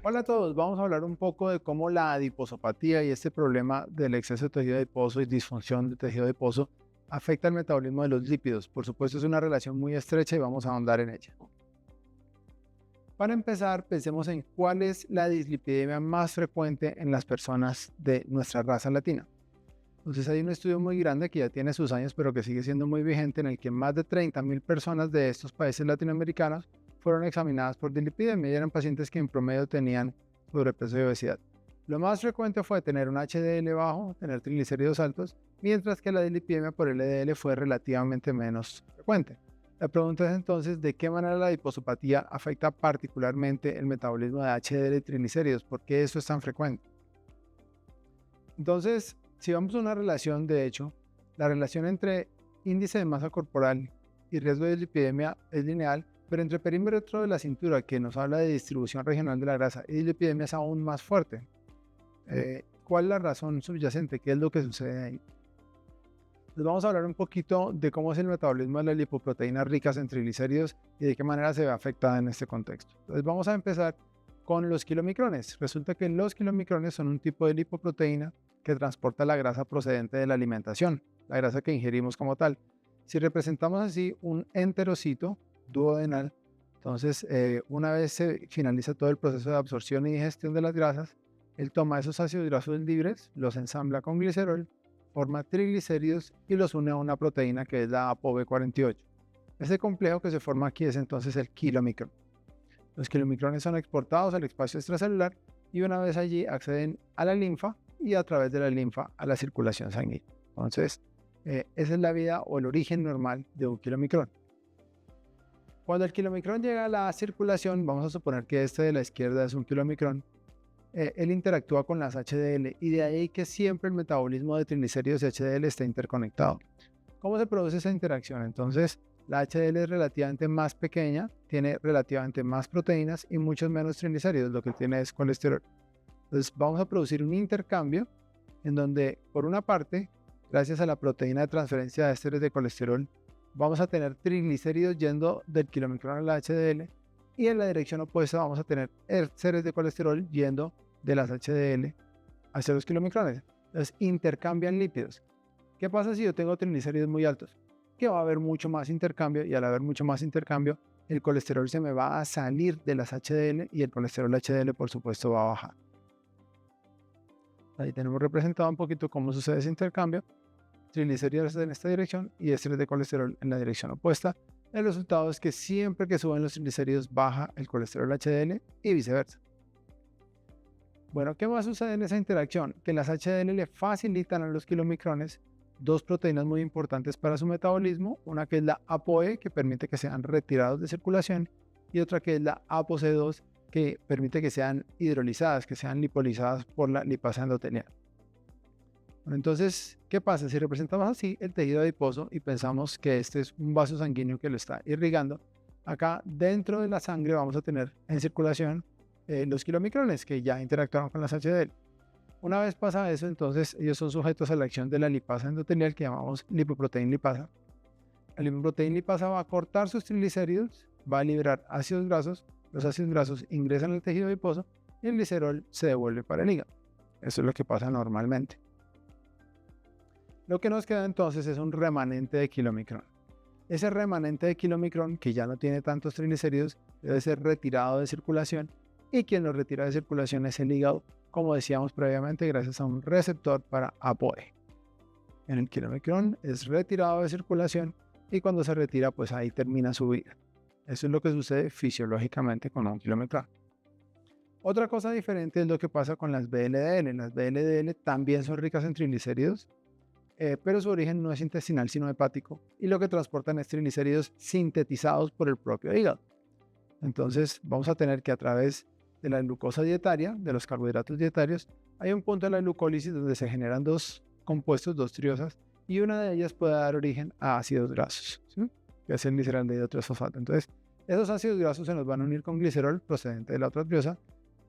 Hola a todos, vamos a hablar un poco de cómo la adiposopatía y este problema del exceso de tejido adiposo y disfunción de tejido adiposo afecta el metabolismo de los lípidos. Por supuesto, es una relación muy estrecha y vamos a ahondar en ella. Para empezar, pensemos en cuál es la dislipidemia más frecuente en las personas de nuestra raza latina. Entonces hay un estudio muy grande que ya tiene sus años, pero que sigue siendo muy vigente, en el que más de 30.000 personas de estos países latinoamericanos fueron examinadas por dislipidemia y eran pacientes que en promedio tenían sobrepeso y obesidad. Lo más frecuente fue tener un HDL bajo, tener triglicéridos altos, mientras que la dislipidemia por LDL fue relativamente menos frecuente. La pregunta es entonces, ¿de qué manera la adiposopatía afecta particularmente el metabolismo de HDL y triglicéridos? ¿Por qué eso es tan frecuente? Entonces, si vamos a una relación, de hecho, la relación entre índice de masa corporal y riesgo de dislipidemia es lineal, pero entre perímetro de la cintura, que nos habla de distribución regional de la grasa, y dislipidemia es aún más fuerte. ¿Cuál es la razón subyacente? ¿Qué es lo que sucede ahí? Les vamos a hablar un poquito de cómo es el metabolismo de las lipoproteínas ricas en triglicéridos y de qué manera se ve afectada en este contexto. Entonces vamos a empezar con los kilomicrones. Resulta que los kilomicrones son un tipo de lipoproteína que transporta la grasa procedente de la alimentación, la grasa que ingerimos como tal. Si representamos así un enterocito duodenal, entonces una vez se finaliza todo el proceso de absorción y digestión de las grasas, él toma esos ácidos grasos libres, los ensambla con glicerol, forma triglicéridos y los une a una proteína que es la ApoB48. Ese complejo que se forma aquí es entonces el kilomicrón. Los kilomicrones son exportados al espacio extracelular y una vez allí acceden a la linfa y a través de la linfa a la circulación sanguínea. Entonces, esa es la vida o el origen normal de un kilomicrón. Cuando el kilomicrón llega a la circulación, vamos a suponer que este de la izquierda es un kilomicrón, él interactúa con las HDL y de ahí que siempre el metabolismo de triglicéridos y HDL está interconectado. ¿Cómo se produce esa interacción? Entonces, la HDL es relativamente más pequeña, tiene relativamente más proteínas y muchos menos triglicéridos, lo que tiene es colesterol. Entonces, vamos a producir un intercambio en donde, por una parte, gracias a la proteína de transferencia de ésteres de colesterol, vamos a tener triglicéridos yendo del kilomicrón a la HDL y en la dirección opuesta vamos a tener ésteres de colesterol yendo de las HDL hacia los kilomicrones. Entonces, intercambian lípidos. ¿Qué pasa si yo tengo triglicéridos muy altos? Que va a haber mucho más intercambio y al haber mucho más intercambio, el colesterol se me va a salir de las HDL y el colesterol HDL por supuesto va a bajar. Ahí tenemos representado un poquito cómo sucede ese intercambio. Triglicéridos en esta dirección y ésteres de colesterol en la dirección opuesta. El resultado es que siempre que suben los triglicéridos baja el colesterol HDL y viceversa. Bueno, ¿qué más sucede en esa interacción? Que las HDL le facilitan a los kilomicrones dos proteínas muy importantes para su metabolismo, una que es la ApoE, que permite que sean retirados de circulación, y otra que es la ApoC2, que permite que sean hidrolizadas, que sean lipolizadas por la lipasa endotelial. Bueno, entonces, ¿qué pasa? Si representamos así el tejido adiposo y pensamos que este es un vaso sanguíneo que lo está irrigando, acá dentro de la sangre vamos a tener en circulación los kilomicrones que ya interactuaron con las HDL. Una vez pasa eso, entonces ellos son sujetos a la acción de la lipasa endotelial que llamamos lipoproteína lipasa. La lipoproteína lipasa va a cortar sus triglicéridos, va a liberar ácidos grasos, los ácidos grasos ingresan al tejido adiposo y el glicerol se devuelve para el hígado. Eso es lo que pasa normalmente. Lo que nos queda entonces es un remanente de kilomicrón. Ese remanente de kilomicrón, que ya no tiene tantos triglicéridos, debe ser retirado de circulación y quien lo retira de circulación es el hígado, como decíamos previamente, gracias a un receptor para ApoE. En el kilomicrón es retirado de circulación y cuando se retira, pues ahí termina su vida. Eso es lo que sucede fisiológicamente con un kilomicrón. Otra cosa diferente es lo que pasa con las VLDL. Las VLDL también son ricas en triglicéridos, pero su origen no es intestinal sino hepático y lo que transportan es triglicéridos sintetizados por el propio hígado. Entonces vamos a tener que a través de la glucosa dietaria, de los carbohidratos dietarios, hay un punto de la glucólisis donde se generan dos compuestos, dos triosas, y una de ellas puede dar origen a ácidos grasos, ¿sí? Que es el gliceraldehído 3-fosfato. Entonces esos ácidos grasos se nos van a unir con glicerol procedente de la otra triosa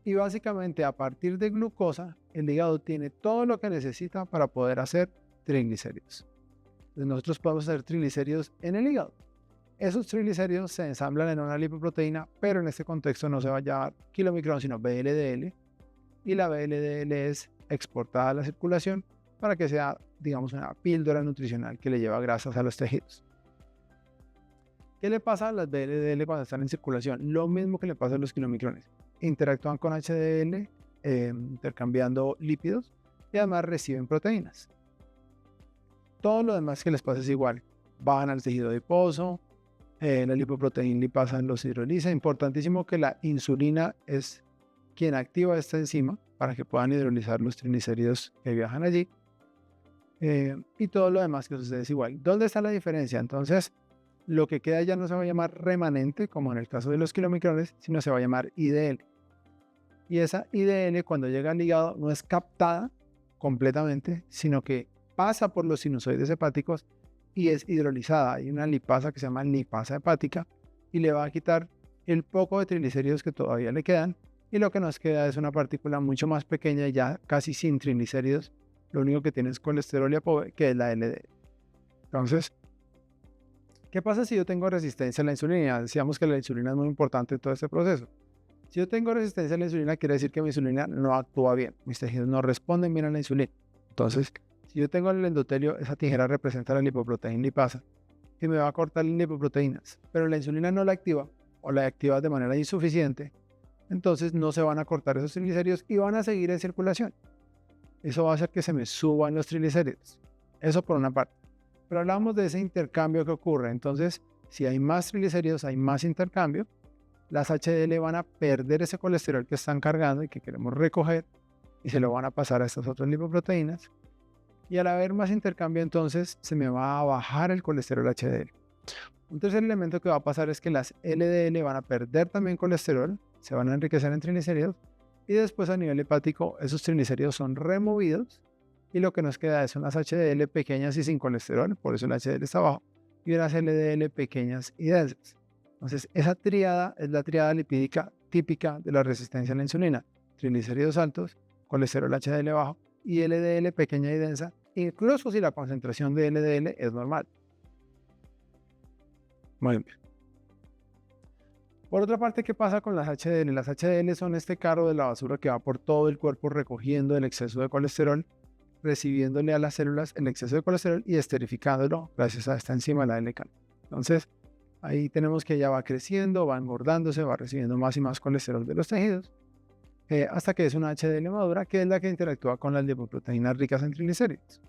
y básicamente a partir de glucosa el hígado tiene todo lo que necesita para poder hacer triglicéridos. Entonces nosotros podemos hacer triglicéridos en el hígado. esos triglicéridos se ensamblan en una lipoproteína, pero en este contexto no se va a llamar kilomicrón, sino VLDL, y la VLDL es exportada a la circulación para que sea, digamos, una píldora nutricional que le lleva grasas a los tejidos. ¿Qué le pasa a las VLDL cuando están en circulación? Lo mismo que le pasa a los kilomicrones. Interactúan con HDL, intercambiando lípidos, y además reciben proteínas. Todo lo demás que les pasa es igual. Bajan al tejido adiposo, la lipoproteína lipasa los hidroliza. Importantísimo que la insulina es quien activa esta enzima para que puedan hidrolizar los triglicéridos que viajan allí. Y todo lo demás que sucede es igual. ¿Dónde está la diferencia? Entonces, lo que queda ya no se va a llamar remanente, como en el caso de los kilomicrones, sino se va a llamar IDL. Y esa IDL, cuando llega al hígado, no es captada completamente, sino que pasa por los sinusoides hepáticos y es hidrolizada. Hay una lipasa que se llama lipasa hepática y le va a quitar el poco de triglicéridos que todavía le quedan, y lo que nos queda es una partícula mucho más pequeña, ya casi sin triglicéridos. Lo único que tiene es colesterol y ApoB, que es la LDL. Entonces, ¿qué pasa si yo tengo resistencia a la insulina? Decíamos que la insulina es muy importante en todo este proceso. Si yo tengo resistencia a la insulina, quiere decir que mi insulina no actúa bien. Mis tejidos no responden bien a la insulina. Entonces, si yo tengo el endotelio, esa tijera representa la lipoproteína lipasa y me va a cortar las lipoproteínas, pero la insulina no la activa o la activa de manera insuficiente, entonces no se van a cortar esos triglicéridos y van a seguir en circulación. Eso va a hacer que se me suban los triglicéridos. Eso por una parte. Pero hablamos de ese intercambio que ocurre. Entonces, si hay más triglicéridos, hay más intercambio. Las HDL van a perder ese colesterol que están cargando y que queremos recoger y se lo van a pasar a estas otras lipoproteínas. Y al haber más intercambio, entonces se me va a bajar el colesterol HDL. Un tercer elemento que va a pasar es que las LDL van a perder también colesterol, se van a enriquecer en triglicéridos, y después a nivel hepático esos triglicéridos son removidos y lo que nos queda son unas HDL pequeñas y sin colesterol, por eso el HDL está abajo, y unas LDL pequeñas y densas. Entonces esa tríada es la tríada lipídica típica de la resistencia a la insulina: triglicéridos altos, colesterol HDL bajo y LDL pequeña y densa, incluso si la concentración de LDL es normal. Muy bien. Por otra parte, ¿qué pasa con las HDL? Las HDL son este carro de la basura que va por todo el cuerpo recogiendo el exceso de colesterol, recibiéndole a las células el exceso de colesterol y esterificándolo gracias a esta enzima, la L-cal. Entonces, ahí tenemos que ya va creciendo, va engordándose, va recibiendo más y más colesterol de los tejidos, hasta que es una HDL madura, que es la que interactúa con las lipoproteínas ricas en triglicéridos.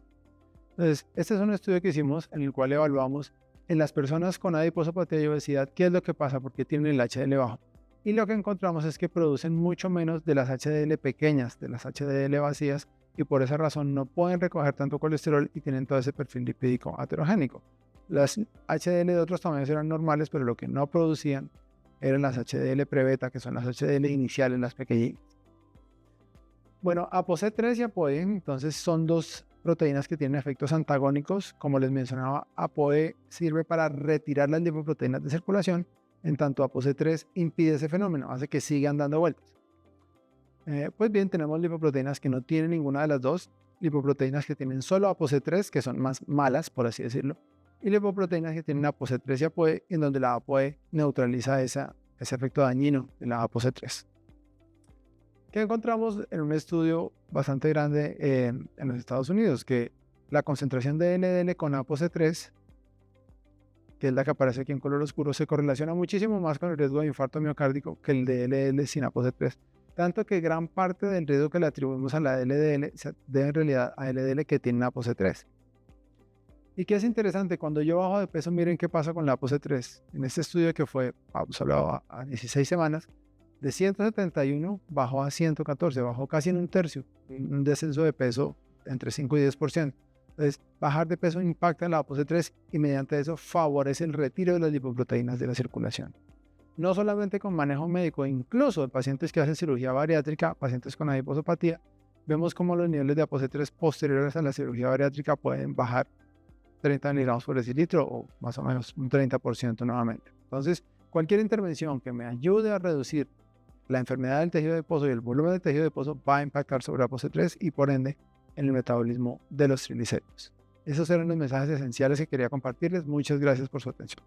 Entonces, este es un estudio que hicimos en el cual evaluamos en las personas con adiposopatía y obesidad qué es lo que pasa, porque tienen el HDL bajo. Y lo que encontramos es que producen mucho menos de las HDL pequeñas, de las HDL vacías, y por esa razón no pueden recoger tanto colesterol y tienen todo ese perfil lipídico aterogénico. Las HDL de otros tamaños eran normales, pero lo que no producían eran las HDL prebeta, que son las HDL iniciales, las pequeñitas. Bueno, ApoC3 y ApoE, entonces son dos proteínas que tienen efectos antagónicos. Como les mencionaba, ApoE sirve para retirar las lipoproteínas de circulación, en tanto ApoC3 impide ese fenómeno, hace que sigan dando vueltas. Pues bien, tenemos lipoproteínas que no tienen ninguna de las dos, lipoproteínas que tienen solo ApoC3, que son más malas, por así decirlo, y lipoproteínas que tienen ApoC3 y ApoE, en donde la ApoE neutraliza ese efecto dañino de la ApoC3. ¿Qué encontramos en un estudio bastante grande en los Estados Unidos? Que la concentración de LDL con ApoC3, que es la que aparece aquí en color oscuro, se correlaciona muchísimo más con el riesgo de infarto miocárdico que el de LDL sin ApoC3. Tanto que gran parte del riesgo que le atribuimos a la LDL se debe en realidad a LDL que tiene ApoC3. Y que es interesante, cuando yo bajo de peso, miren qué pasa con la ApoC3. En este estudio que fue hablado a 16 semanas, de 171 bajó a 114, bajó casi en un tercio, un descenso de peso entre 5 y 10%. Entonces, bajar de peso impacta en la ApoC3 y mediante eso favorece el retiro de las lipoproteínas de la circulación. No solamente con manejo médico, incluso en pacientes que hacen cirugía bariátrica, pacientes con adiposopatía, vemos cómo los niveles de ApoC3 posteriores a la cirugía bariátrica pueden bajar 30 miligramos por decilitro o más o menos un 30% nuevamente. Entonces, cualquier intervención que me ayude a reducir la enfermedad del tejido adiposo y el volumen del tejido adiposo va a impactar sobre ApoC3 y por ende en el metabolismo de los triglicéridos. Esos eran los mensajes esenciales que quería compartirles. Muchas gracias por su atención.